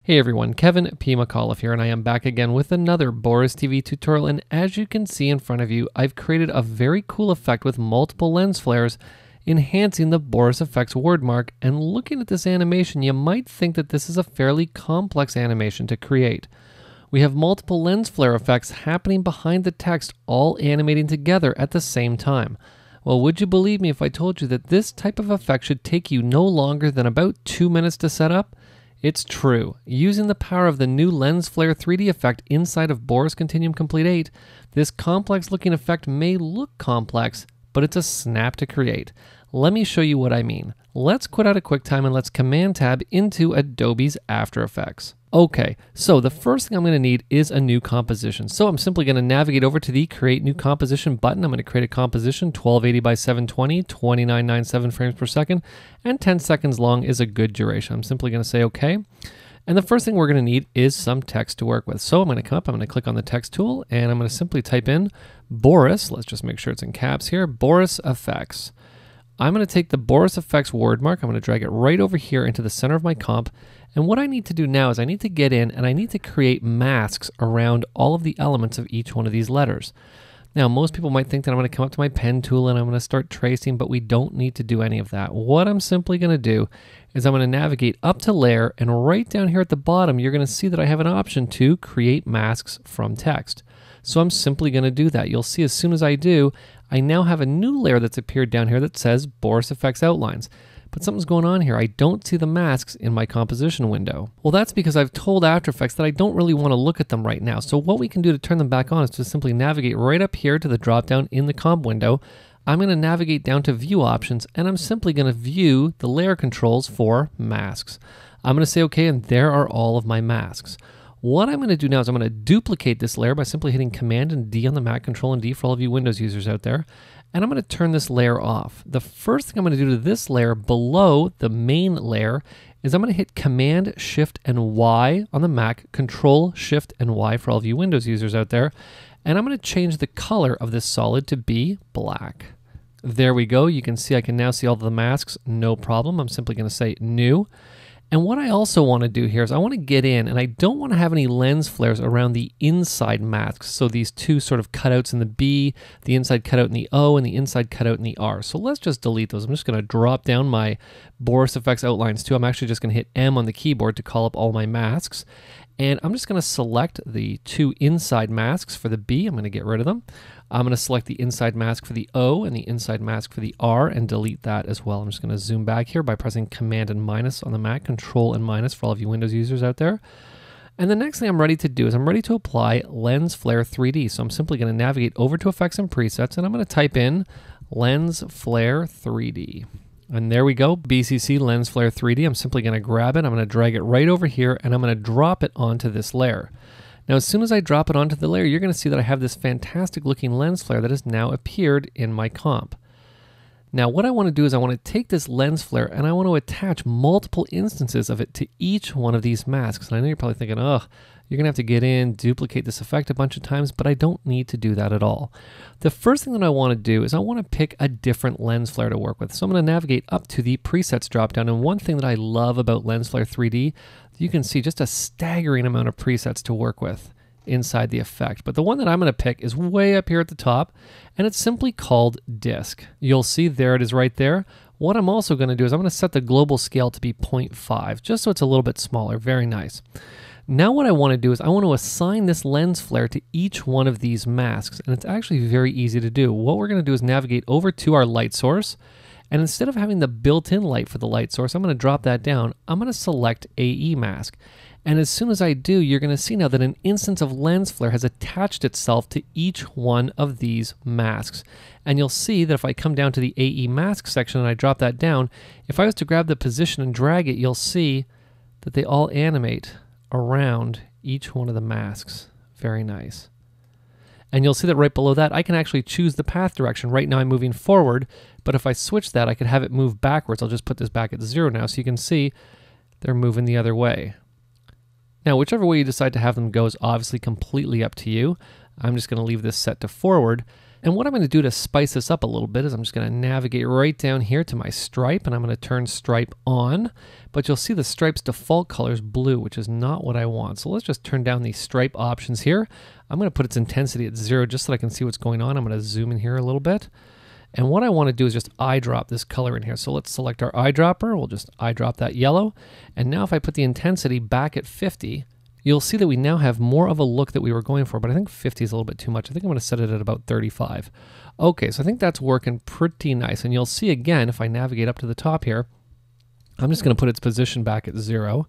Hey everyone, Kevin P. McAuliffe here, and I am back again with another Boris TV tutorial. And as you can see in front of you, I've created a very cool effect with multiple lens flares, enhancing the Boris effects wordmark. And looking at this animation, you might think that this is a fairly complex animation to create. We have multiple lens flare effects happening behind the text, all animating together at the same time. Well, would you believe me if I told you that this type of effect should take you no longer than about 2 minutes to set up? It's true. Using the power of the new Lens Flare 3D effect inside of Boris Continuum Complete 8, this complex looking effect may look complex, but it's a snap to create. Let me show you what I mean. Let's quit out of QuickTime and let's Command Tab into Adobe's After Effects. Okay, so the first thing I'm going to need is a new composition. So I'm simply going to navigate over to the Create New Composition button. I'm going to create a composition, 1280 by 720, 2997 frames per second, and 10 seconds long is a good duration. I'm simply going to say OK. And the first thing we're going to need is some text to work with. So I'm going to come up, I'm going to click on the text tool, and I'm going to simply type in Boris. Let's just make sure it's in caps here, Boris Effects. I'm going to take the Boris Effects word mark, I'm going to drag it right over here into the center of my comp, and what I need to do now is I need to get in and I need to create masks around all of the elements of each one of these letters. Now, most people might think that I'm going to come up to my pen tool and I'm going to start tracing, but we don't need to do any of that. What I'm simply going to do is I'm going to navigate up to Layer, and right down here at the bottom, you're going to see that I have an option to create masks from text. So I'm simply going to do that. You'll see as soon as I do, I now have a new layer that's appeared down here that says Boris Effects Outlines. But something's going on here. I don't see the masks in my composition window. Well, that's because I've told After Effects that I don't really want to look at them right now. So what we can do to turn them back on is to simply navigate right up here to the drop down in the comp window. I'm going to navigate down to View Options, and I'm simply going to view the layer controls for masks. I'm going to say OK, and there are all of my masks. What I'm going to do now is I'm going to duplicate this layer by simply hitting Command and D on the Mac, Control and D for all of you Windows users out there. And I'm going to turn this layer off. The first thing I'm going to do to this layer below the main layer is I'm going to hit Command, Shift, and Y on the Mac, Control, Shift, and Y for all of you Windows users out there. And I'm going to change the color of this solid to be black. There we go. You can see I can now see all of the masks, no problem. I'm simply going to say New. And what I also want to do here is I want to get in, and I don't want to have any lens flares around the inside masks. So these two sort of cutouts in the B, the inside cutout in the O, and the inside cutout in the R. So let's just delete those. I'm just going to drop down my Boris Effects Outlines too. I'm actually just going to hit M on the keyboard to call up all my masks. And I'm just going to select the two inside masks for the B. I'm going to get rid of them. I'm going to select the inside mask for the O and the inside mask for the R and delete that as well. I'm just going to zoom back here by pressing Command and minus on the Mac, Control and minus for all of you Windows users out there. And the next thing I'm ready to do is I'm ready to apply Lens Flare 3D. So I'm simply going to navigate over to Effects and Presets, and I'm going to type in Lens Flare 3D. And there we go, BCC Lens Flare 3D. I'm simply going to grab it, I'm going to drag it right over here, and I'm going to drop it onto this layer. Now, as soon as I drop it onto the layer, you're going to see that I have this fantastic looking lens flare that has now appeared in my comp. Now, what I want to do is I want to take this lens flare and I want to attach multiple instances of it to each one of these masks. And I know you're probably thinking, oh, you're going to have to get in, duplicate this effect a bunch of times, but I don't need to do that at all. The first thing that I want to do is I want to pick a different lens flare to work with. So I'm going to navigate up to the presets dropdown. And one thing that I love about Lens Flare 3D, you can see just a staggering amount of presets to work with inside the effect. But the one that I'm going to pick is way up here at the top, and it's simply called Disk. You'll see there it is right there. What I'm also going to do is I'm going to set the global scale to be 0.5, just so it's a little bit smaller. Very nice. Now what I want to do is I want to assign this lens flare to each one of these masks, and it's actually very easy to do. What we're going to do is navigate over to our light source, and instead of having the built-in light for the light source, I'm going to drop that down. I'm going to select AE mask. And as soon as I do, you're going to see now that an instance of lens flare has attached itself to each one of these masks. And you'll see that if I come down to the AE mask section and I drop that down, if I was to grab the position and drag it, you'll see that they all animate around each one of the masks. Very nice. And you'll see that right below that, I can actually choose the path direction. Right now I'm moving forward, but if I switch that, I could have it move backwards. I'll just put this back at 0 now, so you can see they're moving the other way. Now, whichever way you decide to have them go is obviously completely up to you. I'm just going to leave this set to forward. And what I'm going to do to spice this up a little bit is I'm just going to navigate right down here to my stripe, and I'm going to turn stripe on. But you'll see the stripe's default color is blue, which is not what I want. So let's just turn down these stripe options here. I'm going to put its intensity at 0 just so I can see what's going on. I'm going to zoom in here a little bit. And what I want to do is just eyedrop this color in here. So let's select our eyedropper. We'll just eyedrop that yellow. And now if I put the intensity back at 50, you'll see that we now have more of a look that we were going for, but I think 50 is a little bit too much. I think I'm going to set it at about 35. Okay, so I think that's working pretty nice. And you'll see again, if I navigate up to the top here, I'm just going to put its position back at 0.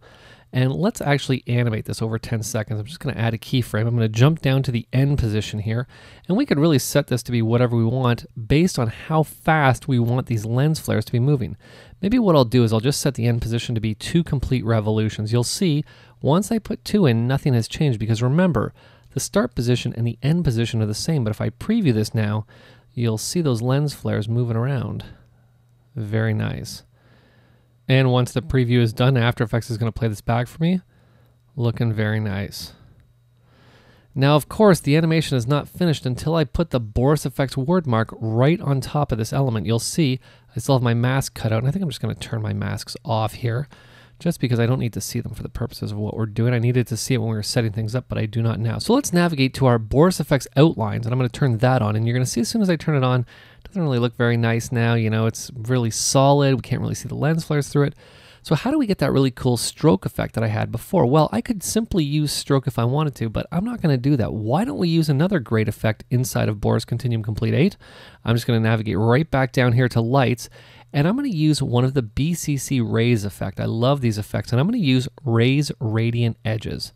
And let's actually animate this over 10 seconds. I'm just going to add a keyframe. I'm going to jump down to the end position here. And we could really set this to be whatever we want based on how fast we want these lens flares to be moving. Maybe what I'll do is I'll just set the end position to be 2 complete revolutions. You'll see once I put 2 in, nothing has changed because remember, the start position and the end position are the same. But if I preview this now, you'll see those lens flares moving around. Very nice. And once the preview is done, After Effects is going to play this back for me. Looking very nice. Now, of course, the animation is not finished until I put the Boris Effects word mark right on top of this element. You'll see I still have my mask cut out, and I think I'm just going to turn my masks off here just because I don't need to see them for the purposes of what we're doing. I needed to see it when we were setting things up, but I do not now. So let's navigate to our Boris Effects outlines, and I'm going to turn that on, and you're going to see as soon as I turn it on, it doesn't really look very nice now. You know, it's really solid. We can't really see the lens flares through it. So how do we get that really cool stroke effect that I had before? Well, I could simply use stroke if I wanted to, but I'm not going to do that. Why don't we use another great effect inside of Boris Continuum Complete 8? I'm just going to navigate right back down here to lights, and I'm going to use one of the BCC rays effect. I love these effects, and I'm going to use rays radiant edges.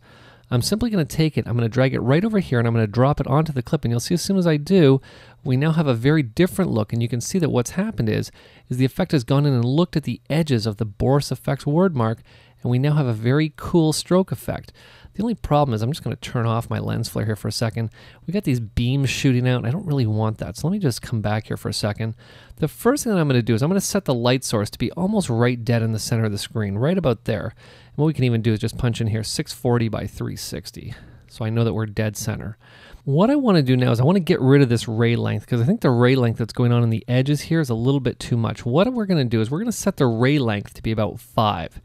I'm simply going to take it, I'm going to drag it right over here, and I'm going to drop it onto the clip, and you'll see as soon as I do, we now have a very different look, and you can see that what's happened is the effect has gone in and looked at the edges of the Boris Effects word mark, and we now have a very cool stroke effect. The only problem is I'm just going to turn off my lens flare here for a second. We got these beams shooting out, and I don't really want that, so let me just come back here for a second. The first thing that I'm going to do is I'm going to set the light source to be almost right dead in the center of the screen, right about there. And what we can even do is just punch in here 640 by 360, so I know that we're dead center. What I want to do now is I want to get rid of this ray length because I think the ray length that's going on in the edges here is a little bit too much. What we're going to do is we're going to set the ray length to be about 5.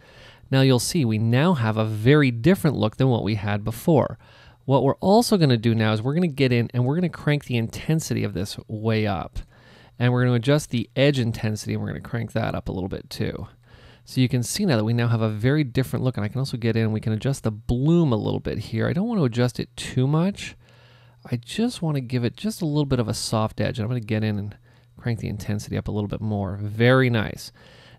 Now you'll see we now have a very different look than what we had before. What we're also going to do now is we're going to get in and we're going to crank the intensity of this way up. And we're going to adjust the edge intensity, and we're going to crank that up a little bit too. So you can see now that we now have a very different look, and I can also get in and we can adjust the bloom a little bit here. I don't want to adjust it too much. I just want to give it just a little bit of a soft edge. And I'm going to get in and crank the intensity up a little bit more. Very nice.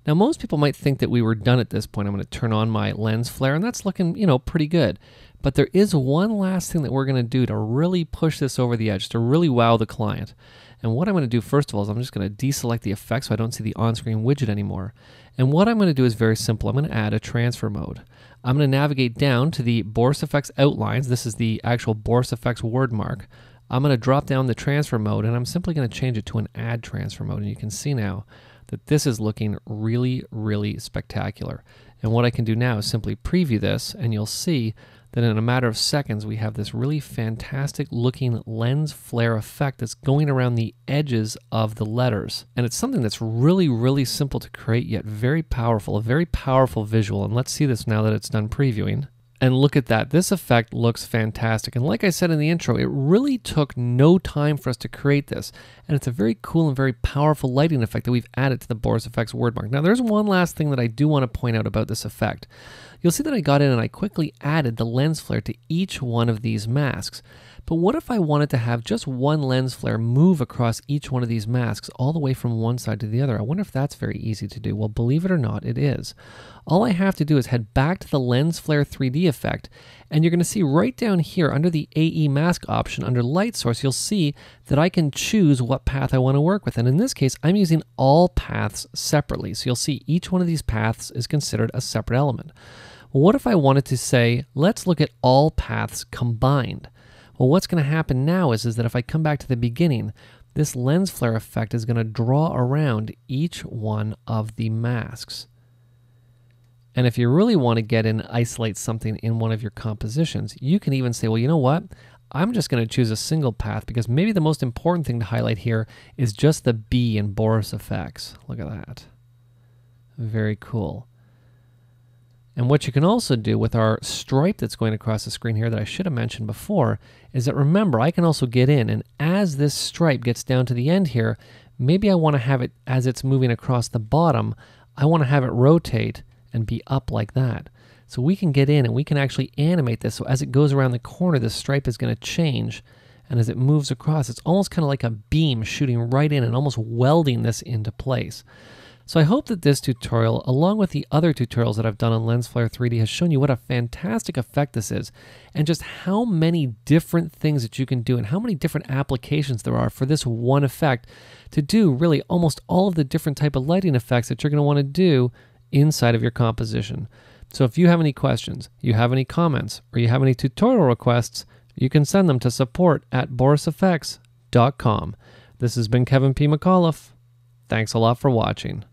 Now, most people might think that we were done at this point. I'm going to turn on my lens flare, and that's looking, you know, pretty good. But there is one last thing that we're going to do to really push this over the edge, to really wow the client. And what I'm going to do first of all is I'm just going to deselect the effect so I don't see the on-screen widget anymore. And what I'm going to do is very simple. I'm going to add a transfer mode. I'm going to navigate down to the Boris Effects outlines. This is the actual Boris Effects word mark. I'm going to drop down the transfer mode, and I'm simply going to change it to an add transfer mode. And you can see now that this is looking really, really spectacular. And what I can do now is simply preview this, and you'll see that in a matter of seconds, we have this really fantastic looking lens flare effect that's going around the edges of the letters. And it's something that's really, really simple to create, yet very powerful, a very powerful visual. And let's see this now that it's done previewing. And look at that, this effect looks fantastic. And like I said in the intro, it really took no time for us to create this. And it's a very cool and very powerful lighting effect that we've added to the Boris Effects word mark. Now there's one last thing that I do want to point out about this effect. You'll see that I got in and I quickly added the lens flare to each one of these masks. But what if I wanted to have just one lens flare move across each one of these masks all the way from one side to the other? I wonder if that's very easy to do. Well, believe it or not, it is. All I have to do is head back to the lens flare 3D effect, and you're going to see right down here under the AE mask option under light source, you'll see that I can choose what path I want to work with. And in this case, I'm using all paths separately. So you'll see each one of these paths is considered a separate element. Well, what if I wanted to say, let's look at all paths combined? Well, what's going to happen now is that if I come back to the beginning, this lens flare effect is going to draw around each one of the masks. And if you really want to get in and isolate something in one of your compositions, you can even say, well, you know what? I'm just going to choose a single path because maybe the most important thing to highlight here is just the B in Boris effects. Look at that. Very cool. And what you can also do with our stripe that's going across the screen here that I should have mentioned before is that, remember, I can also get in, and as this stripe gets down to the end here, maybe I want to have it, as it's moving across the bottom, I want to have it rotate and be up like that. So we can get in and we can actually animate this. So as it goes around the corner, the stripe is going to change. And as it moves across, it's almost kind of like a beam shooting right in and almost welding this into place. So I hope that this tutorial, along with the other tutorials that I've done on Lens Flare 3D, has shown you what a fantastic effect this is, and just how many different things that you can do and how many different applications there are for this one effect to do really almost all of the different type of lighting effects that you're going to want to do inside of your composition. So if you have any questions, you have any comments, or you have any tutorial requests, you can send them to support@boriseffects.com. This has been Kevin P. McAuliffe. Thanks a lot for watching.